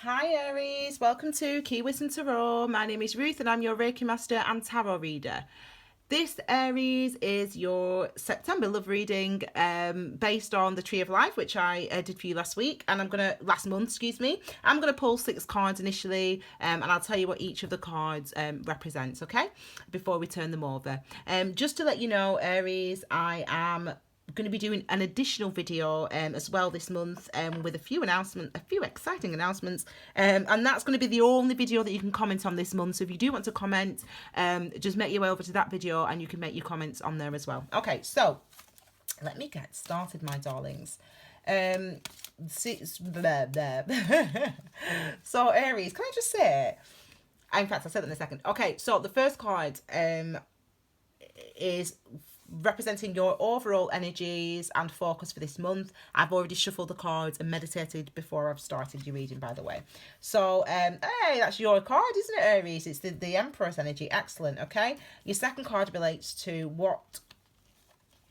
Hi Aries, welcome to Key Wisdom Tarot. My name is Ruth and I'm your Reiki Master and Tarot Reader. This Aries is your September love reading based on the Tree of Life, which I did for you last month, excuse me. I'm gonna pull 6 cards initially, and I'll tell you what each of the cards represents, okay? Before we turn them over. Just to let you know, Aries, I am going to be doing an additional video as well this month with a few exciting announcements, and that's going to be the only video that you can comment on this month. So if you do want to comment, just make your way over to that video and you can make your comments on there as well. Okay, so let me get started, my darlings. Blah, blah. So Aries, can I just say, in fact I'll say that in a second. Okay, so the first card is representing your overall energies and focus for this month. I've already shuffled the cards and meditated before I've started your reading, by the way. So, hey, that's your card, isn't it, Aries? It's the Emperor's energy. Excellent, okay? Your second card relates to what...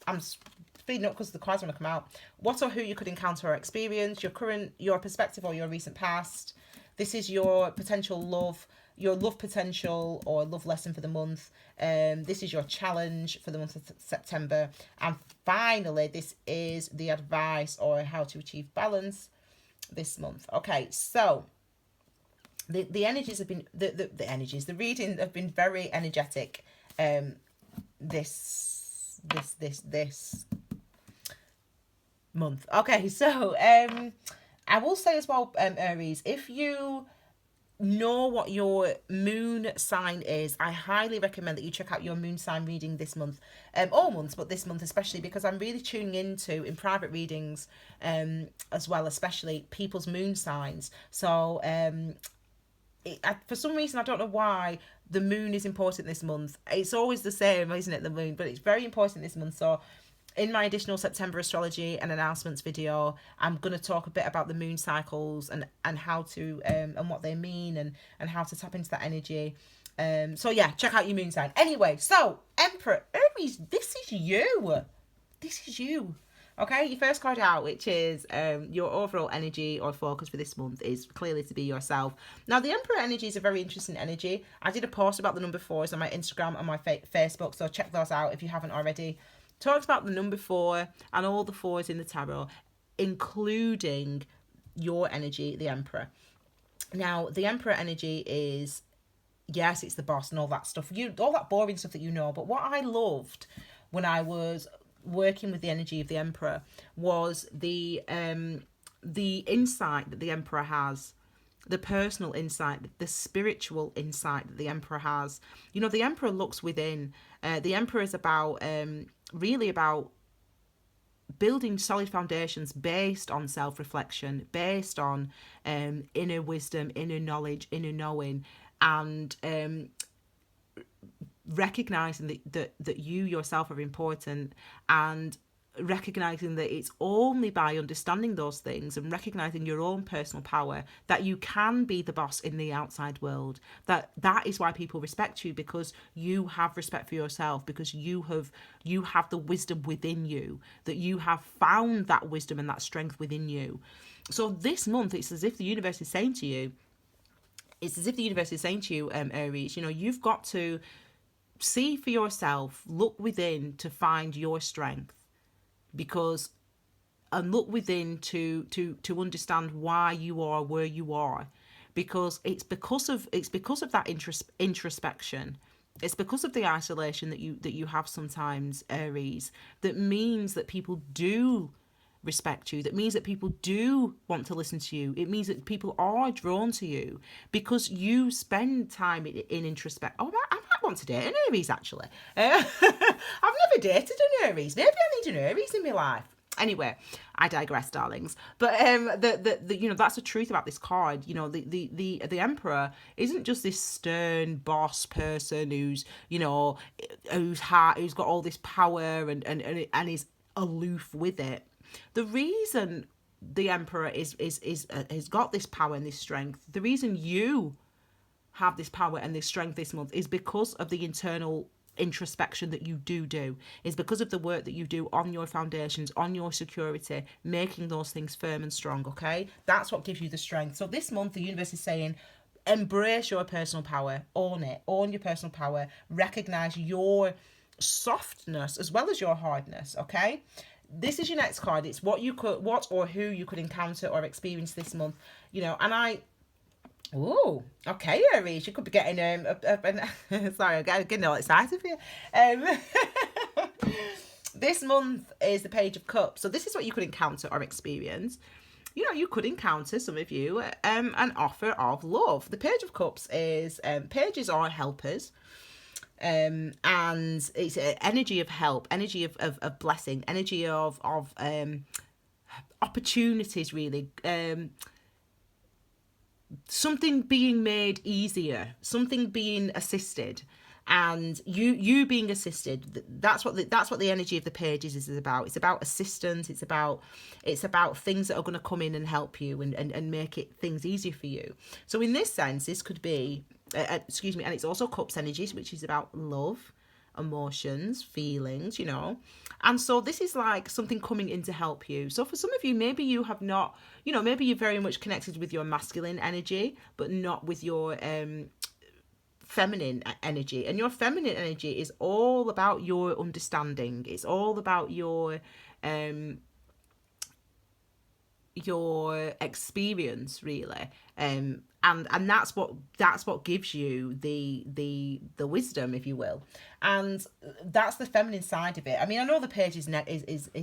I'm speeding up because the cards want to come out. What or who you could encounter or experience, your perspective or your recent past. This is your potential love, your love potential or love lesson for the month. This is your challenge for the month of September. And finally, this is the advice or how to achieve balance this month. Okay, so the energies have been, the reading have been very energetic this month. Okay, so I will say as well, Aries, if you know what your moon sign is, I highly recommend that you check out your moon sign reading this month, all months, but this month especially, because I'm really tuning into, in private readings as well, especially people's moon signs. So for some reason, I don't know why, the moon is important this month. It's always the same, isn't it, the moon, but it's very important this month. So in my additional September astrology and announcements video, I'm going to talk a bit about the moon cycles and how to and what they mean and how to tap into that energy. So yeah, check out your moon sign. Anyway, so Emperor Aries, this is you. This is you. Okay, your first card out, which is your overall energy or focus for this month, is clearly to be yourself. Now, the Emperor energy is a very interesting energy. I did a post about the number 4s on my Instagram and my Facebook, so check those out if you haven't already. Talks about the number 4 and all the 4s in the tarot, including your energy, the Emperor. Now, the Emperor energy is, yes, it's the boss and all that stuff. All that boring stuff that you know. But what I loved when I was working with the energy of the Emperor was the insight that the Emperor has, the personal insight, the spiritual insight that the Emperor has. You know, the Emperor looks within. The Emperor is about really about building solid foundations based on self-reflection, based on inner wisdom, inner knowledge, inner knowing, and recognizing that you yourself are important, and recognizing that it's only by understanding those things and recognizing your own personal power that you can be the boss in the outside world. That is why people respect you, because you have respect for yourself, because you have the wisdom within you, that you have found that wisdom and that strength within you. So this month, it's as if the universe is saying to you, Aries, you know, you've got to see for yourself, look within to find your strength, and look within to understand why you are where you are, because it's because of that introspection, it's because of the isolation that you have sometimes, Aries, that means that people do respect you, that means that people do want to listen to you. It means that people are drawn to you because you spend time in introspect. I might want to date an Aries, actually. I've never dated an Aries. Maybe I need an Aries in my life. Anyway, I digress, darlings. But the you know, that's the truth about this card. You know, the Emperor isn't just this stern boss person who's, you know, who's got all this power and is aloof with it. The reason the Emperor has got this power and this strength, the reason you have this power and this strength this month, is because of the internal introspection that you do is because of the work that you do on your foundations, on your security, making those things firm and strong. Okay, that's what gives you the strength. So this month the universe is saying, embrace your personal power, own it, own your personal power, recognize your softness as well as your hardness. Okay, this is your next card. It's what or who you could encounter or experience this month, Oh, okay, Aries. You could be getting sorry, I'm getting all excited for you. This month is the Page of Cups, so this is what you could encounter or experience. You could encounter, some of you, an offer of love. The Page of Cups is pages are helpers, and it's energy of help, energy of blessing, energy of opportunities, really. Something being made easier, something being assisted, and you being assisted. That's what the energy of the pages is about. It's about assistance. It's about things that are going to come in and help you and make things easier for you. So in this sense, this could be and it's also cups energies, which is about love, emotions, feelings, and so this is like something coming in to help you. So for some of you, maybe you have not, maybe you're very much connected with your masculine energy but not with your feminine energy, and your feminine energy is all about your understanding. It's all about your experience, really, and that's what gives you the wisdom, if you will, and that's the feminine side of it. I mean, I know the page is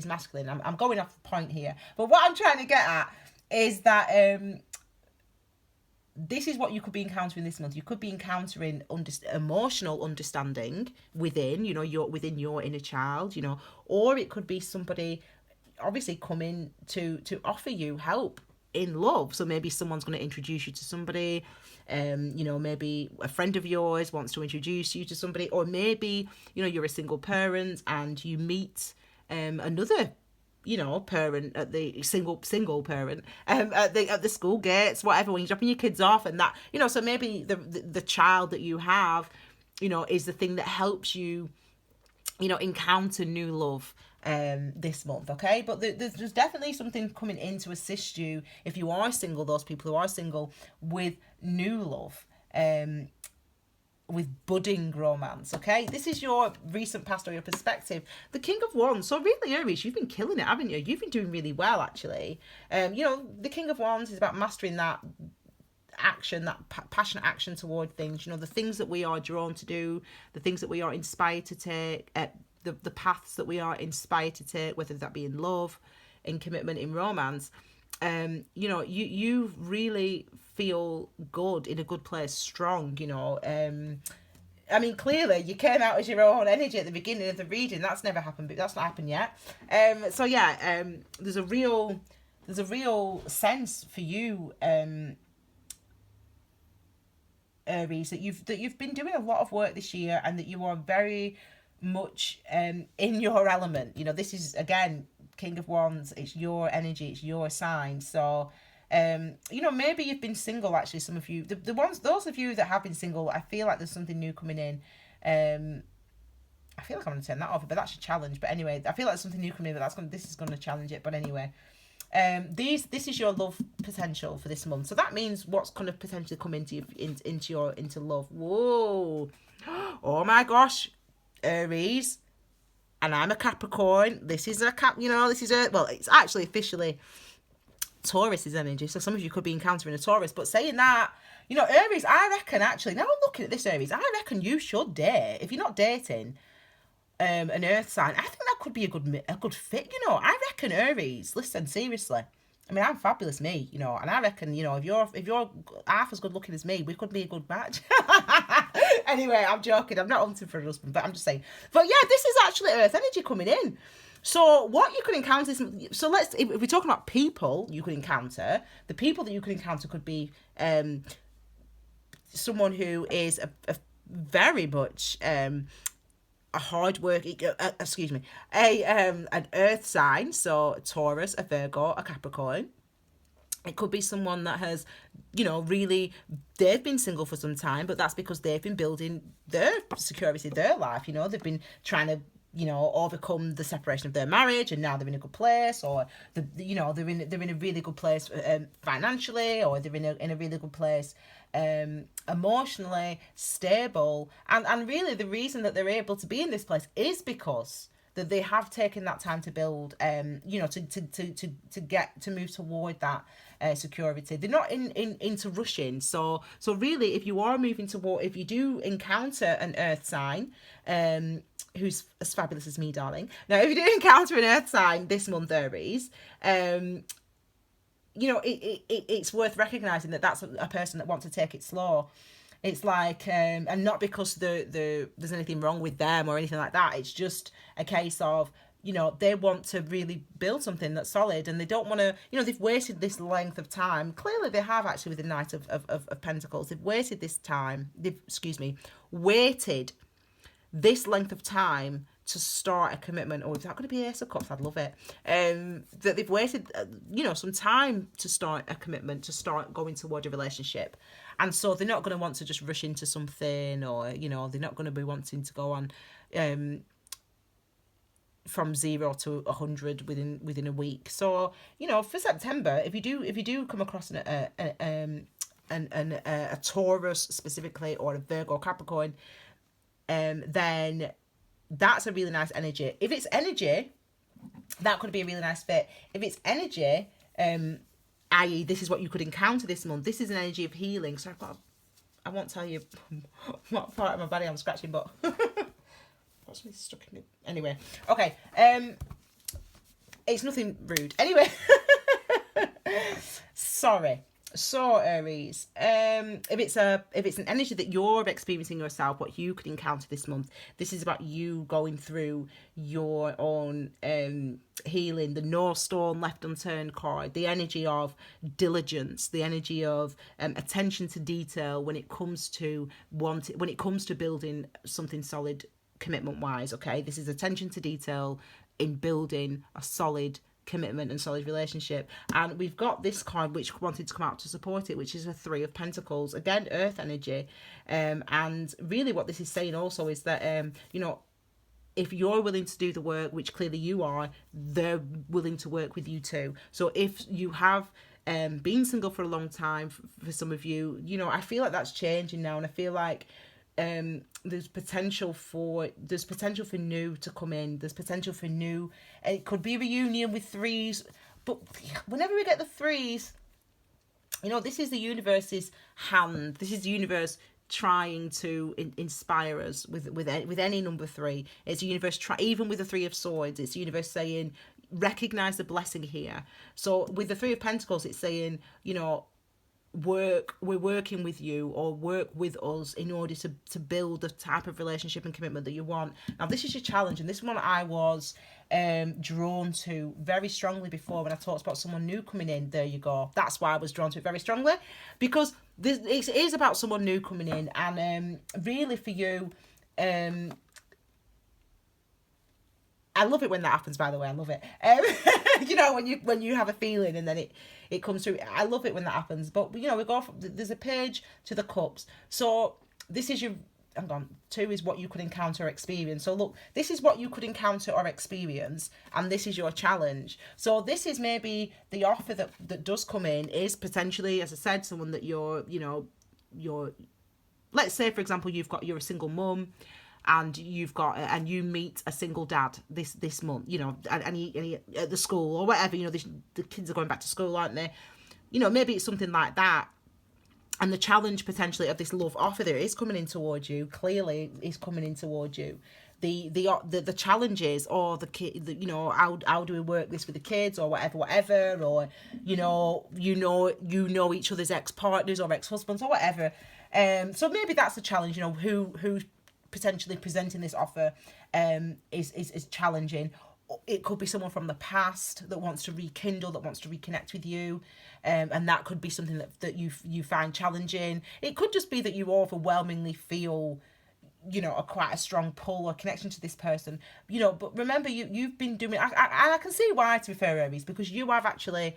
masculine. I'm going off the point here, but what I'm trying to get at is that this is what you could be encountering this month. You could be encountering emotional understanding within your inner child, or it could be somebody obviously coming to offer you help in love. So maybe someone's going to introduce you to somebody, maybe a friend of yours wants to introduce you to somebody, or maybe you're a single parent and you meet another parent at the single parent at the school gates, whatever, when you're dropping your kids off, and that so maybe the child that you have is the thing that helps you encounter new love this month. Okay, but there's definitely something coming in to assist you if you are single, those people who are single, with new love, with budding romance. Okay, this is your recent past or your perspective. The King of Wands. So really, Aries, you've been killing it, haven't you? You've been doing really well, actually. The King of Wands is about mastering that action, that passionate action toward things, the things that we are drawn to do, the things that we are inspired to take, the paths that we are inspired to take, whether that be in love, in commitment, in romance. You really feel good, in a good place, strong. I mean, clearly you came out as your own energy at the beginning of the reading. That's never happened, but that's not happened yet. There's a real sense for you, Aries, that you've been doing a lot of work this year, and that you are very much in your element. This is, again, King of Wands. It's your energy, it's your sign. So maybe you've been single, actually. Some of you, those of you that have been single, I feel like there's something new coming in. I feel like I'm going to turn that off, but that's a challenge. But anyway, I feel like there's something new coming in, but this is going to challenge it. But anyway, this is your love potential for this month. So that means what's going to potentially come into love. Whoa, oh my gosh, Aries, and I'm a Capricorn. This is it's actually officially Taurus's energy. So some of you could be encountering a Taurus. But saying that, Aries, I reckon, actually, now I'm looking at this, Aries, I reckon you should date. If you're not dating an earth sign, I think that could be a good fit. I reckon, Aries, listen, seriously, I mean, I'm fabulous, me, and I reckon, if you're half as good looking as me, we could be a good match. Anyway, I'm joking. I'm not hunting for a husband, but I'm just saying. But yeah, this is actually earth energy coming in. So what you could encounter if we're talking about people you could encounter, the people that you could encounter could be someone who is a very much a hard work, an earth sign, so a Taurus, a Virgo, a Capricorn. It could be someone that has, really, they've been single for some time, but that's because they've been building their security, their life. They've been trying to, overcome the separation of their marriage, and now they're in a good place, or they're in a really good place financially, or they're in a really good place emotionally stable, and really the reason that they're able to be in this place is because that they have taken that time to build, to get to move toward that security. They're not into rushing. So really, if you are moving toward, if you do encounter an earth sign, who's as fabulous as me, darling. Now, if you do encounter an earth sign this month, Aries, it's worth recognizing that that's a person that wants to take it slow. It's like, and not because there's anything wrong with them or anything like that. It's just a case of, they want to really build something that's solid, and they don't want to, they've wasted this length of time. Clearly they have, actually, with the Knight of Pentacles. They've wasted this time. Waited this length of time to start a commitment. Or is that going to be Ace of Cups? I'd love it. That they've wasted, some time to start a commitment, to start going toward a relationship. And so they're not going to want to just rush into something, or, they're not going to be wanting to go on from 0 to 100 within a week. So, for September, if you do come across a Taurus specifically, or a Virgo or Capricorn, then that's a really nice energy. If it's energy, that could be a really nice fit. If it's energy, i.e., this is what you could encounter this month. This is an energy of healing. So I won't tell you what part of my body I'm scratching, but what's me stuck in it? Anyway, okay. It's nothing rude. Anyway, sorry. So, Aries, if it's an energy that you're experiencing yourself, what you could encounter this month, this is about you going through your own healing. The No Stone Left Unturned card, the energy of diligence, the energy of attention to detail when it comes to building something solid commitment wise. Okay, this is attention to detail in building a solid commitment and solid relationship. And we've got this card which wanted to come out to support it, which is a 3 of Pentacles, again earth energy. And really what this is saying also is that if you're willing to do the work, which clearly you are, they're willing to work with you too. So if you have been single for a long time, for some of you, I feel like that's changing now, and I feel like there's potential for new to come in. There's potential for new. It could be a reunion with 3s, but whenever we get the 3s, this is the universe's hand. This is the universe trying to inspire us with any number 3. It's the universe even with the 3 of Swords. It's the universe saying, recognize the blessing here. So with the 3 of Pentacles, it's saying, we're working with you, or work with us in order to build the type of relationship and commitment that you want. Now, this is your challenge, and this one I was drawn to very strongly before when I talked about someone new coming in. There you go. That's why I was drawn to it very strongly, because it is about someone new coming in, and really for you, I love it when that happens, by the way. I love it. When you have a feeling and then it comes through. I love it when that happens. But, we go from, there's a page to the cups. So this is 2 is what you could encounter or experience. So look, this is what you could encounter or experience, and this is your challenge. So this is maybe the offer that does come in is potentially, as I said, someone that you're, let's say, for example, you're a single mum, and and you meet a single dad this month, and he at the school or whatever, the kids are going back to school, aren't they? Maybe it's something like that. And the challenge potentially of this love offer there is coming in towards you. Clearly, is coming in towards you. The challenges, or the kid, how do we work this with the kids, or whatever, or each other's ex-partners or ex-husbands or whatever. So maybe that's the challenge. Who potentially presenting this offer is challenging. It could be someone from the past that wants to rekindle, that wants to reconnect with you, and that could be something that you find challenging. It could just be that you overwhelmingly feel quite a strong pull or connection to this person, but remember, you've been doing, I can see why, to be fair, Aries, because you have actually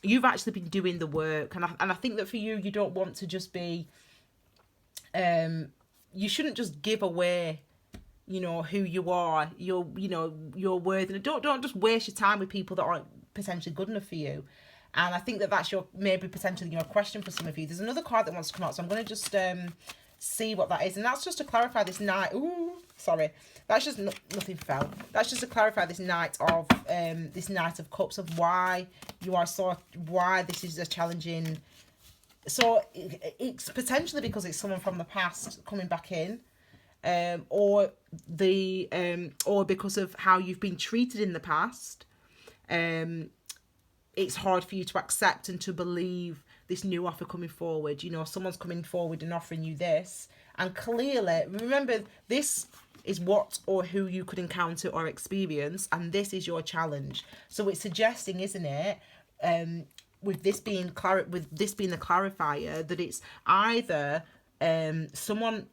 you've actually been doing the work. And I think that for you, you don't want to just be, you shouldn't just give away, you know, who you are, your worth. And don't just waste your time with people that aren't potentially good enough for you. And I think that that's your, maybe potentially your question for some of you. There's another card that wants to come out, so I'm going to just see what that is. And that's just to clarify this night. Ooh, sorry. That's just nothing fell. That's just to clarify this Knight of Cups, of why you are so, why this is a challenging. So it's potentially because it's someone from the past coming back in, or because of how you've been treated in the past. It's hard for you to accept and to believe this new offer coming forward. You know, someone's coming forward and offering you this, and clearly, remember, this is what or who you could encounter or experience, and this is your challenge. So it's suggesting, isn't it, with this being the clarifier, that it's either someone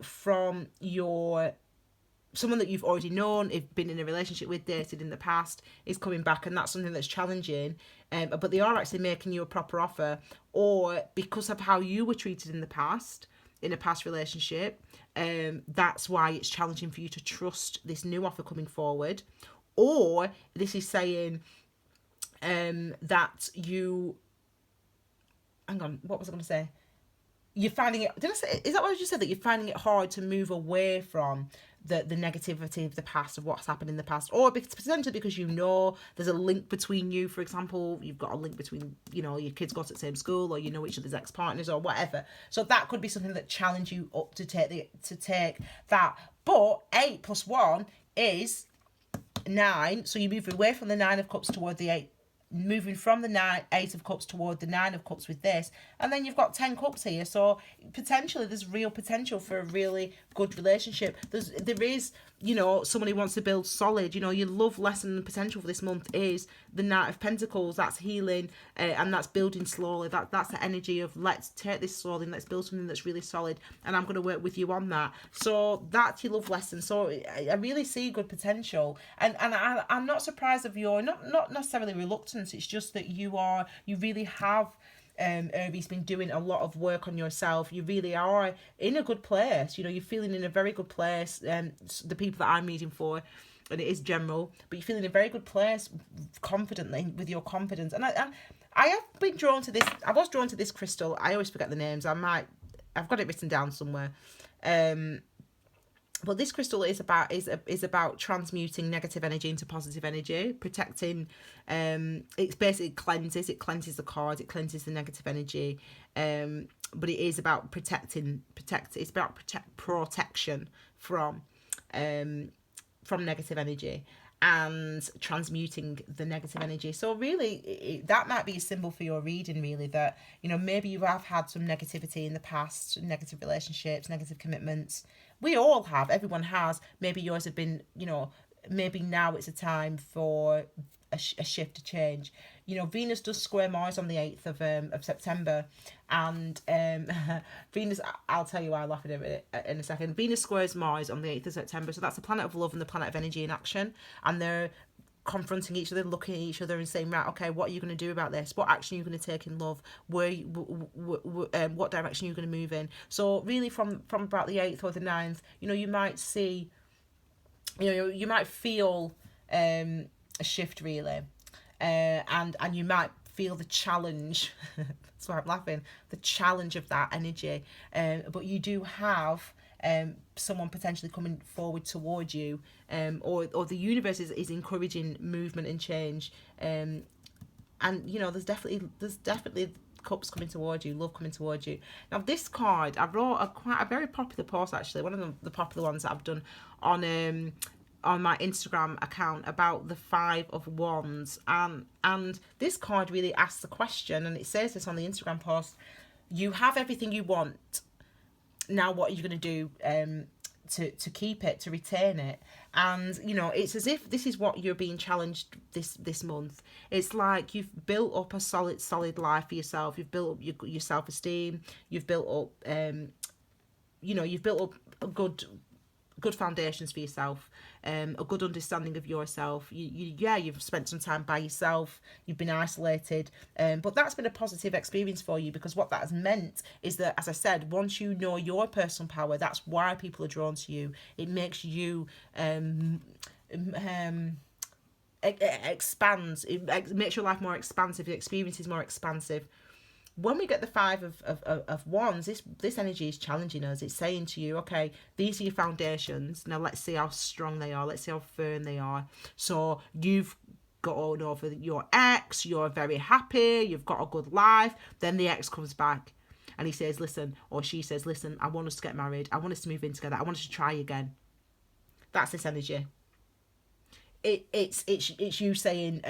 that you've already known, if been in a relationship with, dated in the past, is coming back, and that's something that's challenging, but they are actually making you a proper offer, or because of how you were treated in the past, in a past relationship, that's why it's challenging for you to trust this new offer coming forward. Or this is saying that you, hang on, what was I going to say? You're finding it, is that what I just said, that you're finding it hard to move away from the negativity of the past, of what's happened in the past, or potentially because you know there's a link between you. For example, you've got a link between, you know, your kids go to the same school, or you know each other's ex-partners or whatever. So that could be something that challenge you up to take that. But 8 plus 1 is 9, so you move away from the 9 of Cups toward the 8, moving from the 8 of Cups toward the 9 of Cups with this, and then you've got 10 Cups here. So potentially there's real potential for a really good relationship. There is, you know, someone who wants to build solid. You know, your love lesson potential for this month is the Knight of Pentacles. That's healing, and that's building slowly. That's the energy of, let's take this slowly and let's build something that's really solid, and I'm going to work with you on that. So that's your love lesson. So I really see good potential, and I'm not surprised of your not necessarily reluctance. It's just that you really have, Aries, been doing a lot of work on yourself. You really are in a good place. You know, you're feeling in a very good place. The people that I'm meeting for, and it is general, but you're feeling in a very good place, confidently, with your confidence. And I have been drawn to this. I was drawn to this crystal. I always forget the names. I've got it written down somewhere. But this crystal is about transmuting negative energy into positive energy, protecting. It basically cleanses. It cleanses the cards. It cleanses the negative energy. But it is about protecting. It's about protection from negative energy and transmuting the negative energy. So really, that might be a symbol for your reading. Really, that, you know, maybe you have had some negativity in the past, negative relationships, negative commitments. We all have. Everyone has. Maybe yours have been, you know, maybe now it's a time for a shift, a change. You know, Venus does square Mars on the 8th of September, and Venus, I'll tell you why I'm laughing at it in a second. Venus squares Mars on the 8th of September, so that's the planet of love and the planet of energy in action, and they're confronting each other, looking at each other and saying, right, okay, what are you going to do about this? What action are you going to take in love? What direction are you going to move in? So really from about the 8th or the 9th, you know, you might see, you might feel a shift, really, and you might feel the challenge. That's why I'm laughing. The challenge of that energy, but you do have someone potentially coming forward towards you, or the universe is encouraging movement and change, and you know, there's definitely cups coming towards you, love coming towards you. Now this card, I wrote a very popular post, actually, one of the popular ones that I've done on my Instagram account, about the 5 of Wands, and this card really asks the question, and it says this on the Instagram post: you have everything you want. Now what are you going to do to keep it, to retain it? And, you know, it's as if this is what you're being challenged this month. It's like you've built up a solid life for yourself. You've built up your self-esteem. You've built up, you've built up a good foundations for yourself, a good understanding of yourself. You've spent some time by yourself, you've been isolated, but that's been a positive experience for you, because what that has meant is that, as I said, once you know your personal power, that's why people are drawn to you. It makes you expands. It makes your life more expansive. The experience is more expansive. When we get the five of wands, this energy is challenging us. It's saying to you, okay, these are your foundations. Now let's see how strong they are. Let's see how firm they are. So you've got over your ex. You're very happy. You've got a good life. Then the ex comes back, and he says, listen, or she says, listen, I want us to get married. I want us to move in together. I want us to try again. That's this energy. It's you saying,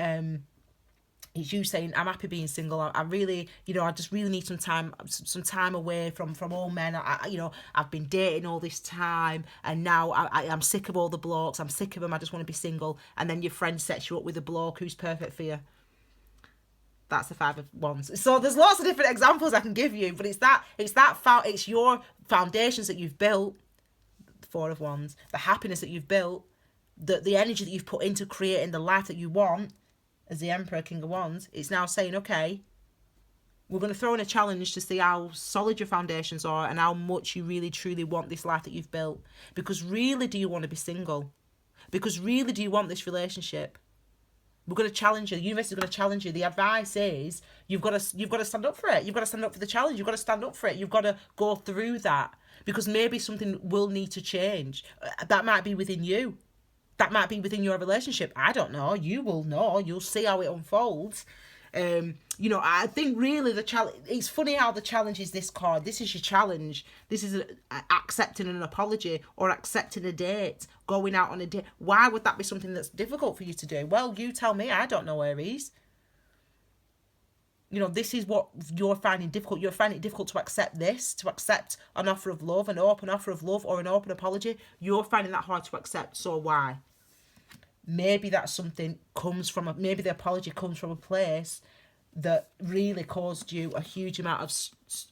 it's you saying, I'm happy being single. I really, I just really need some time away from all men. I've been dating all this time, and now I'm sick of all the blokes. I'm sick of them. I just want to be single. And then your friend sets you up with a bloke who's perfect for you. That's the five of wands. So there's lots of different examples I can give you, but it's your foundations that you've built. The four of wands, the happiness that you've built, the energy that you've put into creating the life that you want. As the Emperor, King of Wands, it's now saying, okay, we're going to throw in a challenge to see how solid your foundations are and how much you really truly want this life that you've built. Because really, do you want to be single? Because really, do you want this relationship? We're going to challenge you. The universe is going to challenge you. The advice is you've got to stand up for it. You've got to stand up for the challenge. You've got to stand up for it. You've got to go through that, because maybe something will need to change. That might be within you. That might be within your relationship. I don't know. You will know. You'll see how it unfolds. I think really the challenge. It's funny how the challenge is this card. This is your challenge. This is accepting an apology or accepting a date, going out on a date. Why would that be something that's difficult for you to do? Well, you tell me. I don't know, Aries. This is what you're finding difficult. You're finding it difficult to accept this, to accept an offer of love, an open offer of love, or an open apology. You're finding that hard to accept. So why? Maybe that's something maybe the apology comes from a place that really caused you a huge amount of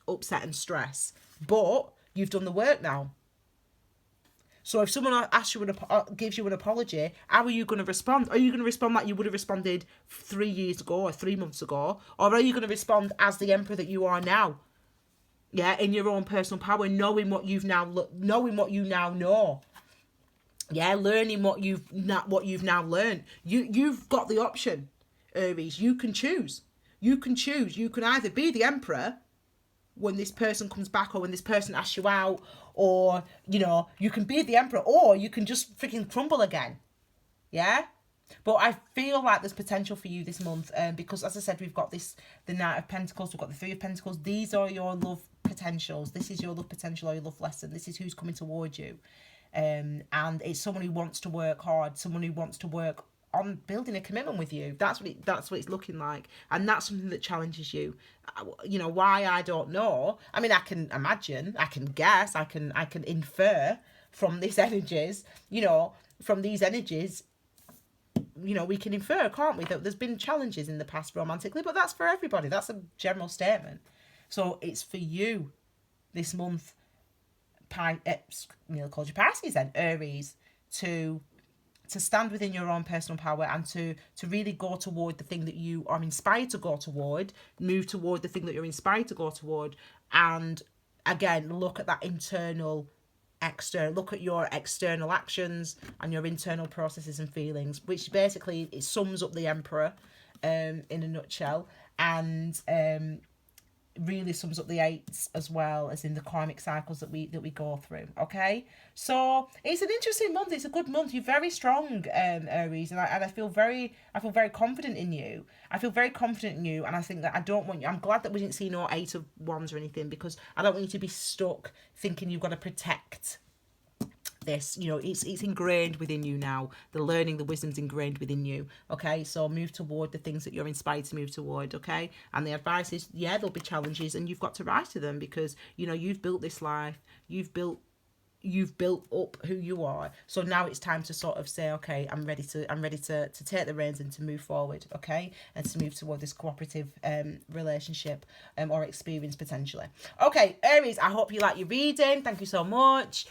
upset and stress. But you've done the work now. So if someone asks you gives you an apology, how are you going to respond? Are you going to respond like you would have responded 3 years ago or 3 months ago? Or are you going to respond as the Emperor that you are now? Yeah, in your own personal power, knowing what you now know. Yeah, learning what you've now learned. You've got the option, Aries. You can choose. You can either be the Emperor when this person comes back, or when this person asks you out, or you can be the Emperor, or you can just freaking crumble again. Yeah. But I feel like there's potential for you this month, because, as I said, we've got the Knight of Pentacles, we've got the Three of Pentacles. These are your love potentials. This is your love potential or your love lesson. This is who's coming towards you. And it's someone who wants to work hard, someone who wants to work on building a commitment with you. That's what it's looking like, and that's something that challenges you. Why, I don't know. I mean, I can imagine, I can guess, I can infer from these energies. From these energies, we can infer, can't we, that there's been challenges in the past romantically, but that's for everybody. That's a general statement. So it's for you this month. Called you Pisces then, Aries, to stand within your own personal power and to really go toward the thing that you are inspired to go toward, move toward the thing that you're inspired to go toward, and again, look at that look at your external actions and your internal processes and feelings, which basically it sums up the Emperor in a nutshell, and really sums up the eights as well, as in the karmic cycles that we go through. Okay, so it's an interesting month. It's a good month. You're very strong, Aries, and I feel very confident in you. And I think that I'm glad that we didn't see no 8 of Wands or anything, because I don't want you to be stuck thinking you've got to protect this. It's ingrained within you now. The learning, the wisdom's ingrained within you. Okay, so move toward the things that you're inspired to move toward. Okay, and the advice is, there'll be challenges, and you've got to rise to them, because you've built this life. You've built up who you are. So now it's time to sort of say, okay, I'm ready to take the reins and to move forward. Okay, and to move toward this cooperative relationship or experience potentially. Okay, Aries, I hope you like your reading. Thank you so much.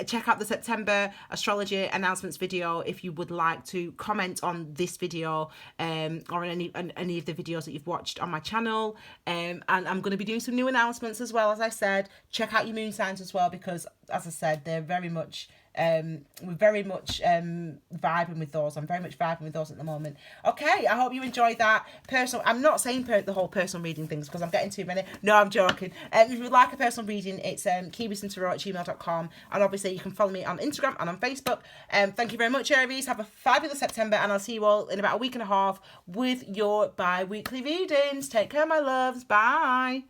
check out the September astrology announcements video if you would like to comment on this video or any of the videos that you've watched on my channel. And I'm going to be doing some new announcements as well. As I said, check out your moon signs as well, because as I said, they're very much we're very much vibing with those. I'm very much vibing with those at the moment. Okay, I hope you enjoyed that personal. I'm not saying the whole personal reading things because I'm getting too many. No, I'm joking. If you would like a personal reading, it's kiwisintarot@gmail.com, and obviously you can follow me on Instagram and on Facebook. Thank you very much, Aries. Have a fabulous September, and I'll see you all in about a week and a half with your bi-weekly readings. Take care, my loves. Bye.